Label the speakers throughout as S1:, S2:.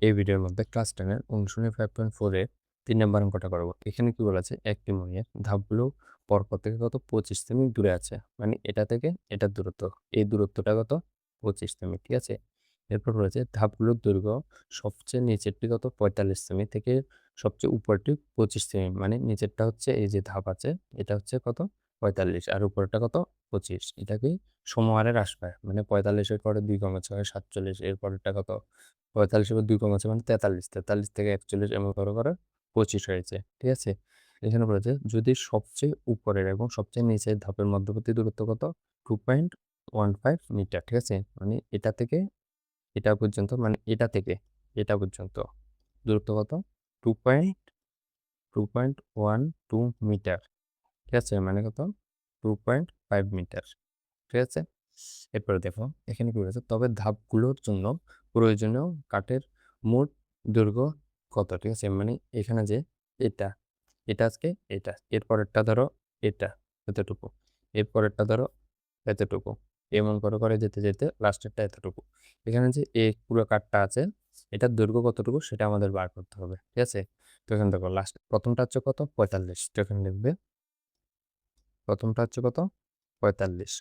S1: এই ভিডিওর মধ্যে ক্লাস 10 এর অনুশীলনী 5.4 এর 3 নম্বর অঙ্কটা করব। এখানে কি বলা আছে, একটি মণির ধাপগুলো পরপর থেকে কত 25 সেমি দূরে আছে, মানে এটা থেকে এটার দূরত্ব, এই দূরত্বটা কত 25 সেমি, ঠিক আছে। এরপর বলেছে ধাপগুলোর দৈর্ঘ্য সবচেয়ে নিচেরটি কত 45 সেমি থেকে সবচেয়ে উপরটি 25 সেমি, মানে নিচেরটা হচ্ছে এই যে ধাপ আছে এটা হচ্ছে কত 45 আর উপরটা কত 25। এটাকে সমহারে হ্রাস পায়, মানে 45 এর পরে 2 কমেছে হয় 47, এর পরেরটা কত 45 এর 2 কমেছে মানে 43, 43 থেকে 41 এমন করে 25 হয়েছে, ঠিক আছে। এখানে বলেছে যদি সবচেয়ে উপরের এবং সবচেয়ে নিচের ধাপের মধ্যবর্তী দূরত্ব কত 2.15 মিটার, ঠিক আছে। মানে এটা থেকে এটা পর্যন্ত, মানে এটা থেকে এটা পর্যন্ত দূরত্ব কত 2.12 মিটার, ঠিক আছে। মানে কত 2.5 মিটার, ঠিক আছে। এরপরে দেখো এখানে কি বলেছে, তবে ধাপগুলোর জন্য প্রয়োজনীয় কাঠের মোট দৈর্ঘ্য কত, ঠিক আছে। মানে এখানে যে এটা এটা আজকে এটা, এরপরেরটা ধরো এটা এতটুকু, এরপরেরটা ধরো এতটুকু, এমন করে যেতে যেতে লাস্টেরটা এতটুকু। এখানে যে এই পুরো কাঠটা আছে এটার দৈর্ঘ্য কতটুকু সেটা আমাদের বার করতে হবে, ঠিক আছে। তো এখানে দেখো লাস্ট প্রথমটা হচ্ছে কত 45, তো এখানে লিখবে প্রথমটা হচ্ছে কত 45।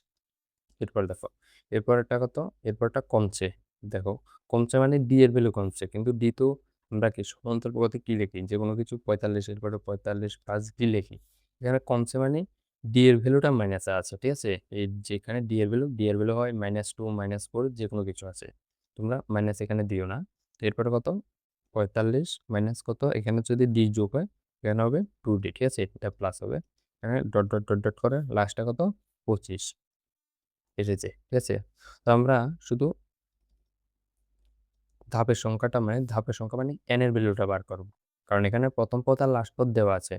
S1: এরপর দেখো এরপরটা কত, এরপরটা কমছে, দেখো কমছে মানে ডি এর ভ্যালু কমছে, কিন্তু ডি তো আমরা কি সমান্তর পথে কি লিখি, যে কোনো কিছু 45 এরপরে 45 প্লাস ডি লিখি। এখানে কমছে মানে ডি এর ভ্যালুটা মাইনাসে আছে, ঠিক আছে। এই যেখানে ডি এর ভ্যালু হয় -2 -4 যে কোনো কিছু আছে, তোমরা মাইনাস এখানে দিও না। তো এরপরে কত 45 মাইনাস কত, এখানে যদি ডি যোগ হয় এখানে হবে 2d, ঠিক আছে, এটা প্লাস হবে, এখানে ডট ডট ডট ডট করে লাস্টটা কত 25 এসেছে, ঠিক আছে। তো আমরা শুধু ধাপের সংখ্যা মানে n এর ভ্যালুটা বার করব, কারণ এখানে প্রথম পদ আর লাস্ট পদ দেওয়া আছে।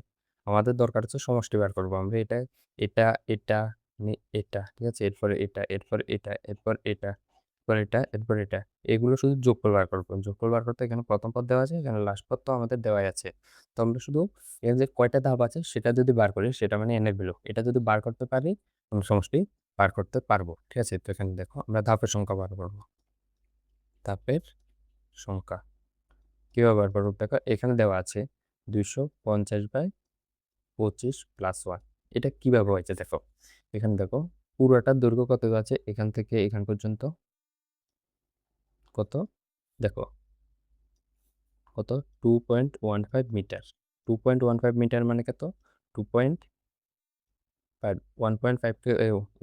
S1: আমাদের দরকার হচ্ছে সমষ্টি বার করব আমরা, এটা এটা এটা মানে এটা, ঠিক আছে, এরপরে এটা, এরপর এটা, এরপর এটা, এরপর এটা, এরপর এটা, এগুলো শুধু যোগফল বার করব। যোগফল বার করতে এখানে প্রথম পদ দেওয়া আছে, এখানে লাস্ট পদ তো আমাদের দেওয়াই আছে। তো আমরা শুধু এর যে কয়টা ধাপ আছে সেটা যদি বার করি, সেটা মানে n এর ভ্যালু, এটা যদি বার করতে পারি আমরা সমষ্টি বার করতে পারবো, ঠিক আছে। তো এখানে দেখো আমরা ধাপের সংখ্যা বার করবো, ধাপের সংখ্যা কিভাবে বার করবো দেখো, এখানে দেওয়া আছে 250/25 প্লাস 1। এটা কিভাবে হয়েছে দেখো, এখানে দেখো পুরোটার দৈর্ঘ্য কত আছে, এখান থেকে এখান পর্যন্ত কত দেখো কত 2.15 মিটার। 2.15 মিটার মানে কত 2.5, 1.5 কে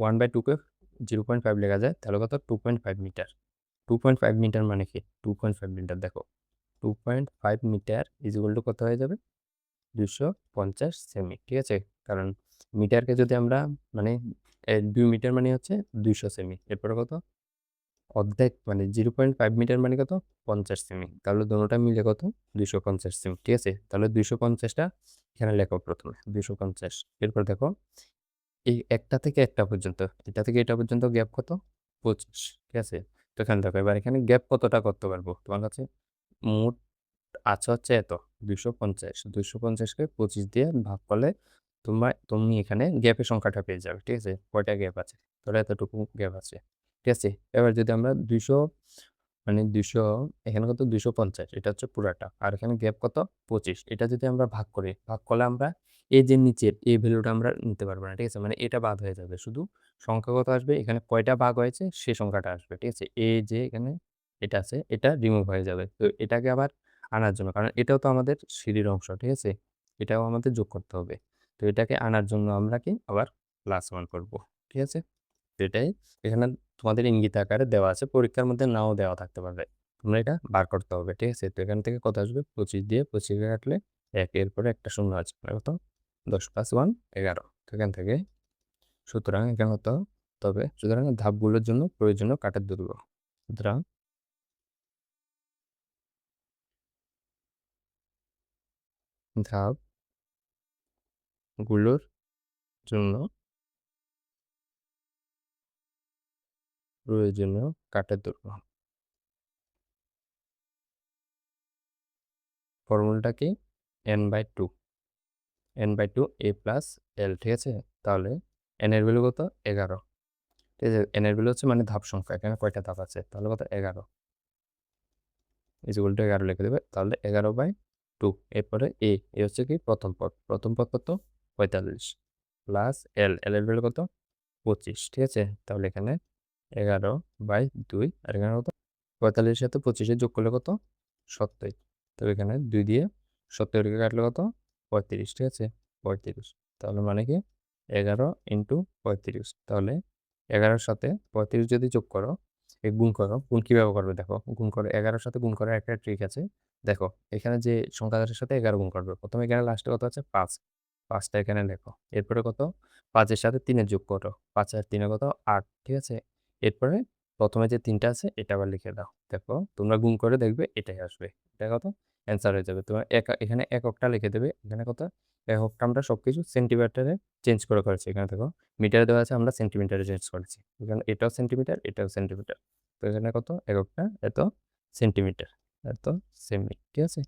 S1: 1/2 কে 0.5 লেখা যায়, তাহলে কত 2.5 মিটার। 2.5 মিটার মানে কি 2.5 মিটার, দেখো 2.5 মিটার ইজ ইকুয়াল টু কত হয়ে যাবে 250 সেমি, ঠিক আছে। কারণ মিটারকে যদি আমরা মানে 2 মিটার মানে হচ্ছে 200 সেমি, এরপরে কত অর্ধেক মানে 0.5 মিটার মানে কত 50 সেমি, তাহলে দুটোটা মিলে কত 250 সেমি, ঠিক আছে। তাহলে 250টা এখানে লেখো প্রথমে 250। এরপর দেখো এই একটা থেকে একটা পর্যন্ত, এটা থেকে এটা পর্যন্ত গ্যাপ কত 25, ঠিক আছে। তো এখানে দেখো এবার এখানে গ্যাপ কতটা করতে পারবো, তোমার কাছে মোট আচ্ছা হচ্ছে এত 250, 250কে 25 দিয়ে ভাগ করলে তুমি এখানে গ্যাপের সংখ্যাটা পেয়ে যাবে, ঠিক আছে। কয়টা গ্যাপ আছে, তাহলে এতটুকু গ্যাপ আছে, ঠিক আছে। এবার যদি আমরা 200 মানে 200 এখানে কত 250, এটা হচ্ছে পুরাটা, আর এখানে গ্যাপ কত 25, এটা যদি আমরা ভাগ করি, ভাগ করলে আমরা এই যে নিচের এই ভ্যালুটা আমরা নিতে পারবো না, ঠিক আছে। মানে এটা বাদ হয়ে যাবে, শুধু সংখ্যা কত আসবে, এখানে কয়টা ভাগ হয়েছে সে সংখ্যাটা আসবে, ঠিক আছে। এই যে এখানে এটা আছে এটা রিমুভ হয়ে যাবে, তো এটাকে আবার আনার জন্য, কারণ এটাও তো আমাদের সিঁড়ির অংশ, ঠিক আছে, এটাও আমাদের যোগ করতে হবে। তো এটাকে আনার জন্য আমরা কি আবার +1 করব, ঠিক আছে। তো এটাই এখানে তোমাদের ইঙ্গিত আকারে দেওয়া আছে, পরীক্ষার মধ্যে নাও দেওয়া থাকতে পারে, তোমরা এটা বার করতে হবে, ঠিক আছে। তো এখান থেকে কত আসবে 25 দিয়ে 25 কে কাটলে 1, এরপরে একটা শূন্য আছে, মানে কত 10 + 1 11। তো এখান থেকে সুতরাং এখানে হতো, সুতরাং ধাপগুলোর জন্য প্রয়োজনীয় কাঠের দৈর্ঘ্য, সুতরাং ধাপগুলোর জন্য প্রয়োজনীয় কাঠের দৈর্ঘ্য, ফর্মুলাটা কি n/2, n/2 a plus l, ঠিক আছে। তাহলে n এর ভ্যালু কত 11, ঠিক আছে। n এর ভ্যালু হচ্ছে মানে ধাপ সংখ্যা, এখানে কয়টা ধাপ আছে তাহলে কত 11, 11 লিখে দেবে, তাহলে 11/2। এরপরে এ হচ্ছে কি প্রথম পদ, কত 45 প্লাস এল এর ভ্যালু কত 25, ঠিক আছে। তাহলে এখানে 11/2 আর এখানে কত 45 সাথে 25 যোগ করলে কত 70। তবে এখানে 2 দিয়ে 70 কে কাটলে কত 35, ঠিক আছে 35। তাহলে মানে কি 11 ইন্টু 35, তাহলে 11-র সাথে 35 যদি যোগ করো, গুণ করো, গুণ কিভাবে করবে দেখো, গুণ করো 11-র সাথে গুণ করার একটা ট্রিক আছে। দেখো এখানে যে সংখ্যাটার সাথে 11 গুণ করবে, প্রথমে এখানে লাস্টে কত আছে 5, 5টা এখানে লেখো। এরপরে কত 5-এর সাথে 3-এর যোগ করো, 5 আর 3-এ কত 8, ঠিক আছে। এরপরে প্রথমে যে 3টা আছে এটা আবার লিখে দাও। দেখো তোমরা গুণ করে দেখবে এটাই আসবে, এটা কত অ্যান্সার হয়ে যাবে। তোমার এখানে এককটা লিখে দেবে, এখানে কত এককটা আমরা সবকিছু সেন্টিমিটারে চেঞ্জ করে করেছি। এখানে দেখো মিটারে দেওয়া আছে, আমরা সেন্টিমিটারে চেঞ্জ করেছি। এখানে এটাও সেন্টিমিটার, এটাও সেন্টিমিটার। তো এখানে কত এককটা এত সেন্টিমিটার, এত সেমি, ঠিক আছে।